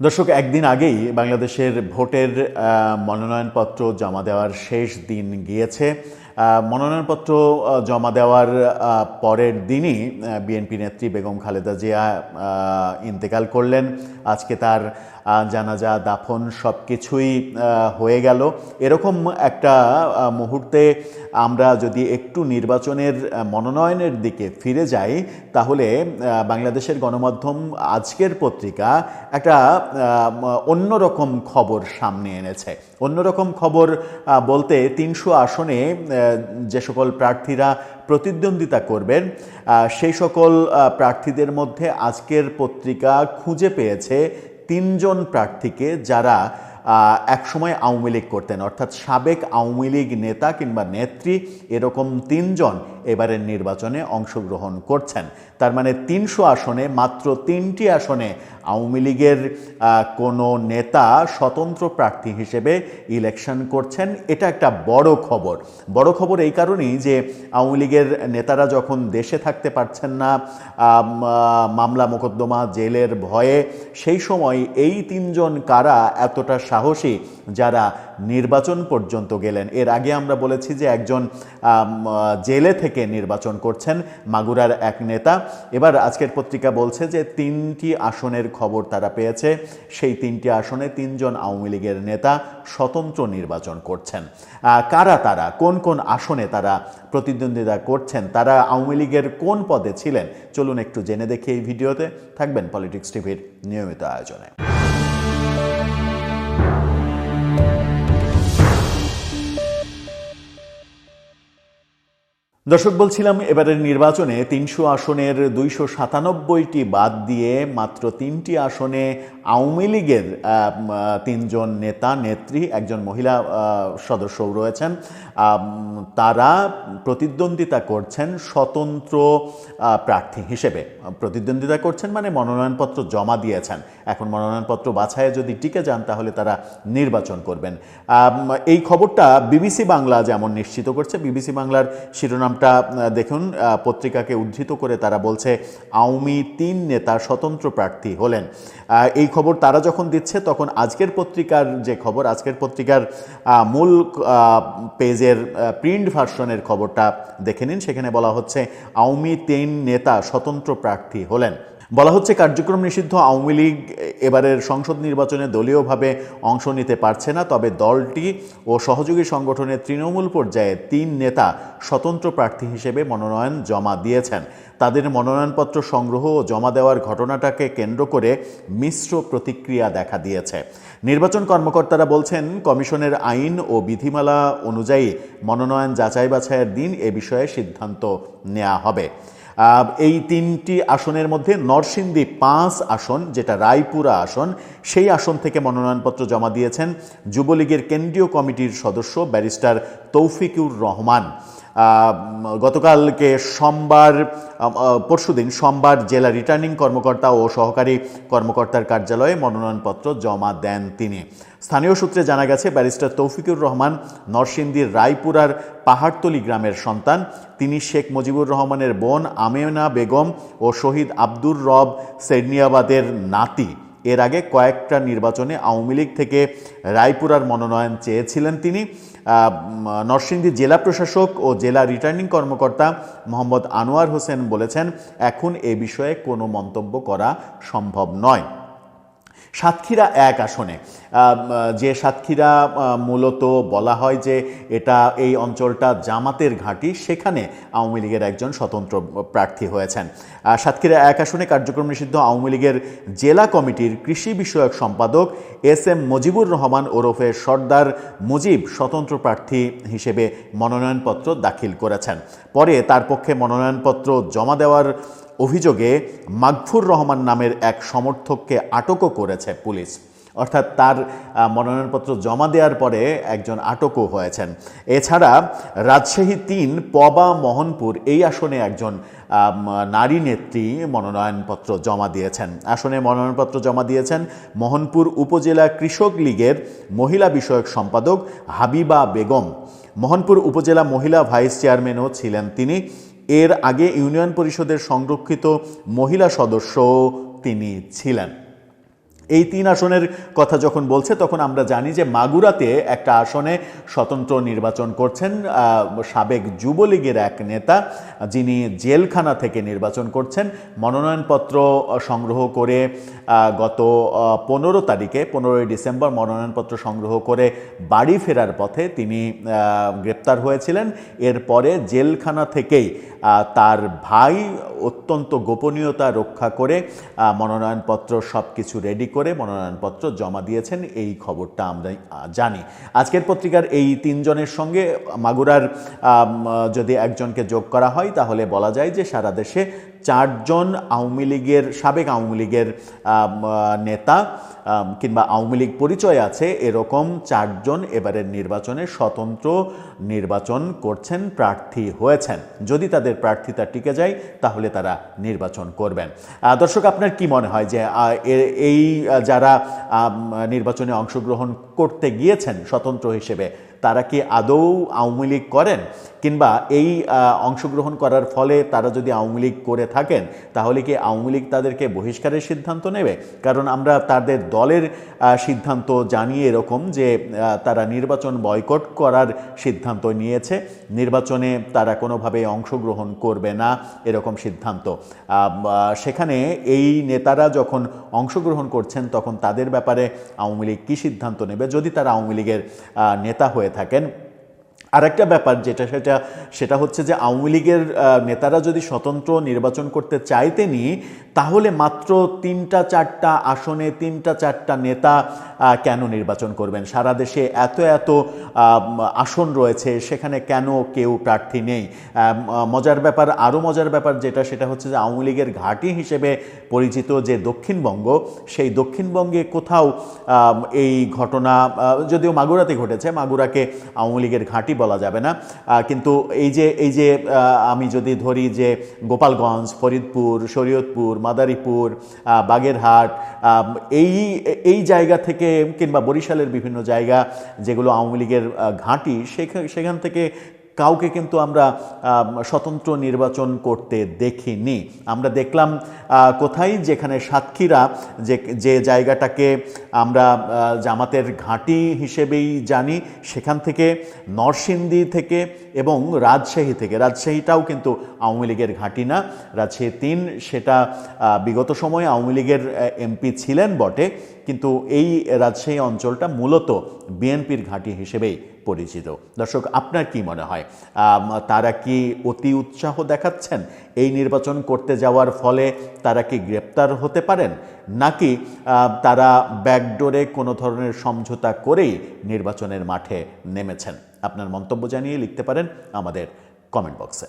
দর্শক, একদিন আগেই বাংলাদেশের ভোটের মনোনয়নপত্র জমা দেওয়ার শেষ দিন গিয়েছে। মনোনয়নপত্র জমা দেওয়ার পরের দিনই বিএনপি নেত্রী বেগম খালেদা জিয়া ইন্তেকাল করলেন। আজকে তার জানাজা, দাফন সব কিছুই হয়ে গেল। এরকম একটা মুহূর্তে আমরা যদি একটু নির্বাচনের মনোনয়নের দিকে ফিরে যাই, তাহলে বাংলাদেশের গণমাধ্যম আজকের পত্রিকা একটা অন্যরকম খবর সামনে এনেছে। অন্যরকম খবর বলতে ৩০০ আসনে যে সকল প্রার্থীরা প্রতিদ্বন্দ্বিতা করবেন সেই সকল প্রার্থীদের মধ্যে আজকের পত্রিকা খুঁজে পেয়েছে ৩ জন প্রার্থীকে, যারা একসময় আওয়ামী লীগ করতেন, অর্থাৎ সাবেক আওয়ামী লীগ নেতা কিংবা নেত্রী। এরকম ৩ জন এবারের নির্বাচনে অংশগ্রহণ করছেন। তার মানে ৩০০ আসনে মাত্র ৩টি আসনে আওয়ামী লীগের কোনো নেতা স্বতন্ত্র প্রার্থী হিসেবে ইলেকশন করছেন। এটা একটা বড় খবর। বড় খবর এই কারণেই যে আওয়ামী লীগের নেতারা যখন দেশে থাকতে পারছেন না, মামলা মোকদ্দমা জেলের ভয়ে, সেই সময় এই ৩ জন কারা এতটা সাহসী যারা নির্বাচন পর্যন্ত গেলেন। এর আগে আমরা বলেছি যে একজন জেলে থেকে নির্বাচন করছেন, মাগুরার এক নেতা। এবার আজকের পত্রিকা বলছে যে ৩টি আসনের খবর তারা পেয়েছে। সেই 3টি আসনে 3 জন আওয়ামী লীগের নেতা স্বতন্ত্র নির্বাচন করছেন। কারা তারা, কোন কোন আসনে তারা প্রতিদ্বন্দ্বিতা করছেন, তারা আওয়ামী লীগের কোন পদে ছিলেন, চলুন একটু জেনে দেখি এই ভিডিওতে। থাকবেন পলিটিক্স টিভির নিয়মিত আয়োজনে। দর্শক, বলছিলাম এবারের নির্বাচনে ৩০০ আসনের ২৯৭টি বাদ দিয়ে মাত্র 3টি আসনে আওয়ামী লীগের 3 জন নেতা নেত্রী, একজন মহিলা সদস্যও রয়েছেন, তারা প্রতিদ্বন্দ্বিতা করছেন স্বতন্ত্র প্রার্থী হিসেবে। প্রতিদ্বন্দ্বিতা করছেন মানে মনোনয়নপত্র জমা দিয়েছেন। এখন মনোনয়নপত্র বাছাইয়ে যদি টিকে যান তাহলে তারা নির্বাচন করবেন। এই খবরটা বিবিসি বাংলা যেমন নিশ্চিত করছে। বিবিসি বাংলার শিরোনাম দেখুন, পত্রিকাকে উদ্ধৃত করে তারা বলছে আওয়ামী 3 নেতা স্বতন্ত্র প্রার্থী হলেন। এই খবর তারা যখন দিচ্ছে, তখন আজকের পত্রিকার যে খবর, আজকের পত্রিকার মূল পেজের প্রিন্ট ভার্সনের খবরটা দেখে নিন। সেখানে বলা হচ্ছে আওয়ামী 3 নেতা স্বতন্ত্র প্রার্থী হলেন। বলা হচ্ছে কার্যক্রম নিষিদ্ধ আওয়ামী লীগ এবারের সংসদ নির্বাচনে দলীয়ভাবে অংশ নিতে পারছে না, তবে দলটি ও সহযোগী সংগঠনের তৃণমূল পর্যায়ে 3 নেতা স্বতন্ত্র প্রার্থী হিসেবে মনোনয়ন জমা দিয়েছেন। তাদের মনোনয়নপত্র সংগ্রহ ও জমা দেওয়ার ঘটনাটাকে কেন্দ্র করে মিশ্র প্রতিক্রিয়া দেখা দিয়েছে। নির্বাচন কর্মকর্তারা বলছেন, কমিশনের আইন ও বিধিমালা অনুযায়ী মনোনয়ন যাচাই বাছাইয়ের দিন এ বিষয়ে সিদ্ধান্ত নেওয়া হবে। এই 3টি আসনের মধ্যে নরসিংদী 5 আসন, যেটা রায়পুরা আসন, সেই আসন থেকে মনোনয়নপত্র জমা দিয়েছেন যুবলীগের কেন্দ্রীয় কমিটির সদস্য ব্যারিস্টার তৌফিকুর রহমান। গতকালকে পরশুদিন সোমবার জেলা রিটার্নিং কর্মকর্তা ও সহকারী কর্মকর্তার কার্যালয়ে মনোনয়নপত্র জমা দেন তিনি। স্থানীয় সূত্রে জানা গেছে, ব্যারিস্টার তৌফিকুর রহমান নরসিংদীর রায়পুরার পাহাড়তলি গ্রামের সন্তান। তিনি শেখ মুজিবুর রহমানের বোন আমেনা বেগম ও শহীদ আব্দুর রব সেরনিয়াবাদের নাতি। এর আগে কয়েকটা নির্বাচনে আওয়ামী লীগ থেকে রায়পুরার মনোনয়ন চেয়েছিলেন তিনি। নরসিংদী জেলা প্রশাসক ও জেলা রিটার্নিং কর্মকর্তা মোহাম্মদ আনোয়ার হোসেন বলেছেন, এখন এ বিষয়ে কোনো মন্তব্য করা সম্ভব নয়। সাতক্ষীরা 1 আসনে, যে সাতক্ষীরা মূলত বলা হয় যে এটা এই অঞ্চলটা জামাতের ঘাঁটি, সেখানে আওয়ামী লীগের একজন স্বতন্ত্র প্রার্থী হয়েছেন। সাতক্ষীরা 1 আসনে কার্যক্রম নিষিদ্ধ আওয়ামী লীগের জেলা কমিটির কৃষি বিষয়ক সম্পাদক SM মুজিবুর রহমান ওরফে সর্দার মুজিব স্বতন্ত্র প্রার্থী হিসেবে মনোনয়নপত্র দাখিল করেছেন। পরে তার পক্ষে মনোনয়নপত্র জমা দেওয়ার অভিযোগে মাগফুর রহমান নামের এক সমর্থককে আটকও করেছে পুলিশ। অর্থাৎ তার মনোনয়নপত্র জমা দেওয়ার পরে একজন আটকও হয়েছেন। এছাড়া রাজশাহী 3 পবা মোহনপুর এই আসনে একজন নারী নেত্রী মনোনয়নপত্র জমা দিয়েছেন। আসনে মনোনয়নপত্র জমা দিয়েছেন মোহনপুর উপজেলা কৃষক লীগের মহিলা বিষয়ক সম্পাদক হাবিবা বেগম। মোহনপুর উপজেলা মহিলা ভাইস চেয়ারম্যানও ছিলেন তিনি। এর আগে ইউনিয়ন পরিষদের সংরক্ষিত মহিলা সদস্য তিনি ছিলেন। এই 3 আসনের কথা যখন বলছে তখন আমরা জানি যে মাগুরাতে একটা আসনে স্বতন্ত্র নির্বাচন করছেন সাবেক যুবলীগের এক নেতা, যিনি জেলখানা থেকে নির্বাচন করছেন। মনোনয়নপত্র সংগ্রহ করে গত 15 তারিখে 15ই ডিসেম্বর মনোনয়নপত্র সংগ্রহ করে বাড়ি ফেরার পথে তিনি গ্রেপ্তার হয়েছিলেন। এরপরে জেলখানা থেকেই তার ভাই অত্যন্ত গোপনীয়তা রক্ষা করে মনোনয়নপত্র সব কিছু রেডি করে মনোনয়নপত্র জমা দিয়েছেন, এই খবরটা আমরা জানি। আজকের পত্রিকার এই 3 জনের সঙ্গে মাগুরার যদি একজনকে যোগ করা হয় তাহলে বলা যায় যে সারা দেশে 4 জন আওয়ামী লীগের সাবেক আওয়ামী লীগের নেতা কিংবা আওয়ামী লীগ পরিচয় আছে এরকম 4 জন এবারের নির্বাচনে স্বতন্ত্র নির্বাচন করছেন, প্রার্থী হয়েছেন। যদি তাদের প্রার্থিতা টিকে যায় তাহলে তারা নির্বাচন করবেন। দর্শক, আপনার কি মনে হয় যে এই যারা নির্বাচনে অংশগ্রহণ করতে গিয়েছেন স্বতন্ত্র হিসেবে তারা কি আদৌ আওয়ামী লীগ করেন, কিংবা এই অংশগ্রহণ করার ফলে তারা যদি আওয়ামী লীগ করে থাকেন তাহলে কি আওয়ামী লীগ তাদেরকে বহিষ্কারের সিদ্ধান্ত নেবে? কারণ আমরা তাদের দলের সিদ্ধান্ত জানি এরকম যে তারা নির্বাচন বয়কট করার সিদ্ধান্ত নিয়েছে, নির্বাচনে তারা কোনোভাবে অংশগ্রহণ করবে না এরকম সিদ্ধান্ত। সেখানে এই নেতারা যখন অংশগ্রহণ করছেন তখন তাদের ব্যাপারে আওয়ামী লীগ কী সিদ্ধান্ত নেবে যদি তারা আওয়ামী লীগের নেতা হয়ে থাকেন? আরেকটা ব্যাপার সেটা হচ্ছে যে আওয়ামী লীগের নেতারা যদি স্বতন্ত্র নির্বাচন করতে চাইতেনই তাহলে মাত্র 3টা-4টা আসনে 3টা-4টা নেতা কেন নির্বাচন করবেন? সারা দেশে এত আসন রয়েছে, সেখানে কেন কেউ প্রার্থী নেই? আরও মজার ব্যাপার সেটা হচ্ছে যে আওয়ামী লীগের ঘাঁটি হিসেবে পরিচিত যে দক্ষিণবঙ্গ, সেই দক্ষিণবঙ্গে কোথাও এই ঘটনা, যদিও মাগুরাতে ঘটেছে, মাগুরাকে আওয়ামী লীগের ঘাঁটি বলা যাবে না, কিন্তু এই যে আমি যদি ধরি যে গোপালগঞ্জ, ফরিদপুর, শরীয়তপুর, মাদারীপুর, বাগেরহাট, এই জায়গা থেকে কিংবা বরিশালের বিভিন্ন জায়গা যেগুলো আওয়ামী লীগের ঘাঁটি, সেখান থেকে কাউকে কিন্তু আমরা স্বতন্ত্র নির্বাচন করতে দেখিনি। আমরা দেখলাম কোথায়, যেখানে সাতক্ষীরা যে জায়গাটাকে আমরা জামাতের ঘাঁটি হিসেবেই জানি, সেখান থেকে নরসিংদী থেকে এবং রাজশাহীটাও কিন্তু আওয়ামী লীগের ঘাঁটি না। রাজশাহী 3 সেটা বিগত সময়ে আওয়ামী লীগের এমপি ছিলেন বটে, কিন্তু এই রাজশাহী অঞ্চলটা মূলত বিএনপির ঘাঁটি হিসেবেই পরিচিত। দর্শক, আপনার কি মনে হয়, তারা কি অতি উৎসাহ দেখাচ্ছেন এই নির্বাচন করতে যাওয়ার ফলে? তারা কি গ্রেপ্তার হতে পারেন, নাকি তারা ব্যাকডোরে কোনো ধরনের সমঝোতা করেই নির্বাচনের মাঠে নেমেছেন? আপনার মন্তব্য জানিয়ে লিখতে পারেন আমাদের কমেন্ট বক্সে।